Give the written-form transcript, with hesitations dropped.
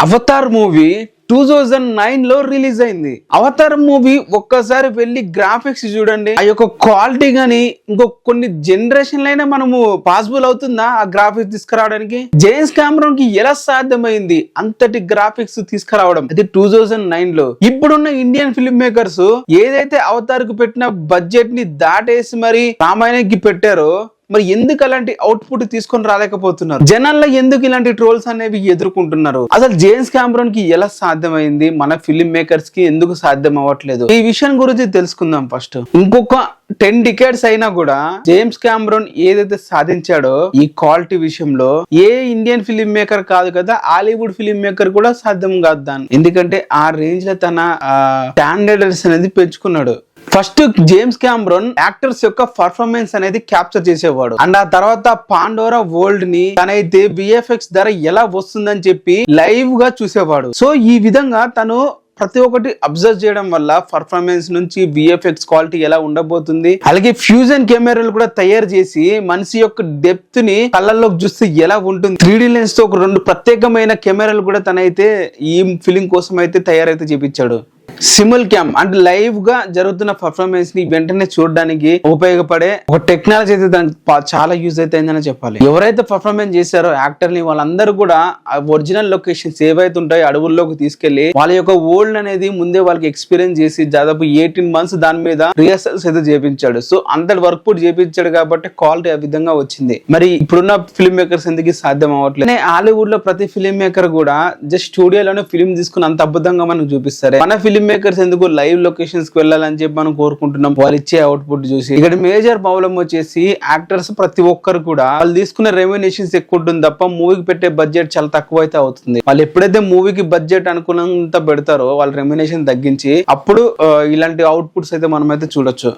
Avatar movie 2009 లో release అయింది. Avatar movie ఒక్కసారి వెళ్ళి గ్రాఫిక్స్ చూడండి, ఆ యొక్క క్వాలిటీ గానీ ఇంకో కొన్ని జనరేషన్లైనా మనము పాసిబుల్ అవుతుందా ఆ గ్రాఫిక్స్ తీసుకురావడానికి? జేమ్స్ కెమెరాన్ కి ఎలా సాధ్యమైంది అంతటి గ్రాఫిక్స్ తీసుకురావడం? అది 2009 లో. ఇప్పుడున్న ఇండియన్ ఫిల్మ్ మేకర్స్ ఏదైతే అవతార్ కు పెట్టిన బడ్జెట్ ని దాటేసి మరి రామాయణానికి పెట్టారో, మరి ఎందుకు అలాంటి అవుట్పుట్ తీసుకొని రాలేకపోతున్నారు? జనాల్లో ఎందుకు ఇలాంటి ట్రోల్స్ అనేవి ఎదుర్కొంటున్నారు? అసలు జేమ్స్ కెమెరాన్ కి ఎలా సాధ్యమైంది, మన ఫిల్మ్ మేకర్స్ కి ఎందుకు సాధ్యం అవ్వట్లేదు? ఈ విషయం గురించి తెలుసుకుందాం. ఫస్ట్ ఇంకొక 10 డికేడ్స్ అయినా కూడా జేమ్స్ కెమెరాన్ ఏదైతే సాధించాడో ఈ క్వాలిటీ విషయంలో ఏ ఇండియన్ ఫిల్మ్ మేకర్ కాదు కదా, హాలీవుడ్ ఫిల్మ్ మేకర్ కూడా సాధ్యం కాదు దాన్ని. ఎందుకంటే ఆ రేంజ్ లో తన స్టాండర్డ్స్ అనేది పెంచుకున్నాడు. ఫస్ట్ జేమ్స్ కెమెరాన్ యాక్టర్స్ యొక్క పర్ఫార్మెన్స్ అనేది క్యాప్చర్ చేసేవాడు. అండ్ ఆ తర్వాత పాండోరా వరల్డ్ ని తనైతే విఎఫ్ఎక్స్ ధర ఎలా వస్తుందని చెప్పి లైవ్ గా చూసేవాడు. సో ఈ విధంగా తను ప్రతి ఒక్కటి అబ్జర్వ్ చేయడం వల్ల పర్ఫార్మెన్స్ నుంచి విఎఫ్ఎక్స్ క్వాలిటీ ఎలా ఉండబోతుంది, అలాగే ఫ్యూజన్ కెమెరాలు కూడా తయారు చేసి మనిషి యొక్క డెప్త్ ని కళ్ళల్లోకి చూస్తే ఎలా ఉంటుంది, 3D లెన్స్ తో ఒక 2 ప్రత్యేకమైన కెమెరాలు కూడా తనైతే ఈ ఫిలిం కోసం అయితే తయారైతే చేపించాడు. సిముల్ క్యామ్ అంటే లైవ్ గా జరుగుతున్న పర్ఫార్మెన్స్ ని వెంటనే చూడడానికి ఉపయోగపడే ఒక టెక్నాలజీ అయితే దానికి చాలా యూజ్ అయితే అయిందని చెప్పాలి. ఎవరైతే పర్ఫార్మెన్స్ చేశారో యాక్టర్ ని, వాళ్ళందరూ కూడా ఒరిజినల్ లొకేషన్స్ ఏవైతే ఉంటాయో అడవుల్లోకి తీసుకెళ్లి వాళ్ళ యొక్క వరల్డ్ అనేది ముందే వాళ్ళకి ఎక్స్పీరియన్స్ చేసి దాదాపు 18 months దాని మీద రిహర్సల్స్ అయితే చేపించాడు. సో అంతటి వర్క్ కూడా చేపించాడు కాబట్టి క్వాలిటీ ఆ విధంగా వచ్చింది. మరి ఇప్పుడున్న ఫిల్మ్ మేకర్స్ ఎందుకు సాధ్యం అవ్వట్లేదు? హాలీవుడ్ లో ప్రతి ఫిల్మ్ మేకర్ కూడా జస్ట్ స్టూడియోలోనే ఫిల్మ్ తీసుకుని అంత అద్భుతంగా మనకు చూపిస్తారు. మన ఫిల్మ్ మేకర్స్ ఎందుకు లైవ్ లొకేషన్స్ కి వెళ్ళాలని చెప్పి మనం కోరుకుంటున్నాం వాళ్ళు ఇచ్చే అవుట్పుట్ చూసి. ఇక్కడ మేజర్ ప్రాబ్లం వచ్చేసి యాక్టర్స్ ప్రతి ఒక్కరు కూడా వాళ్ళు తీసుకునే రెమ్యునేషన్స్ ఎక్కువ ఉంటుంది తప్ప మూవీకి పెట్టే బడ్జెట్ చాలా తక్కువ అయితే అవుతుంది. వాళ్ళు ఎప్పుడైతే మూవీకి బడ్జెట్ అనుకున్నంత పెడతారో వాళ్ళ రెమ్యునేషన్ తగ్గించి అప్పుడు ఇలాంటి అవుట్పుట్స్ అయితే మనం అయితే చూడొచ్చు.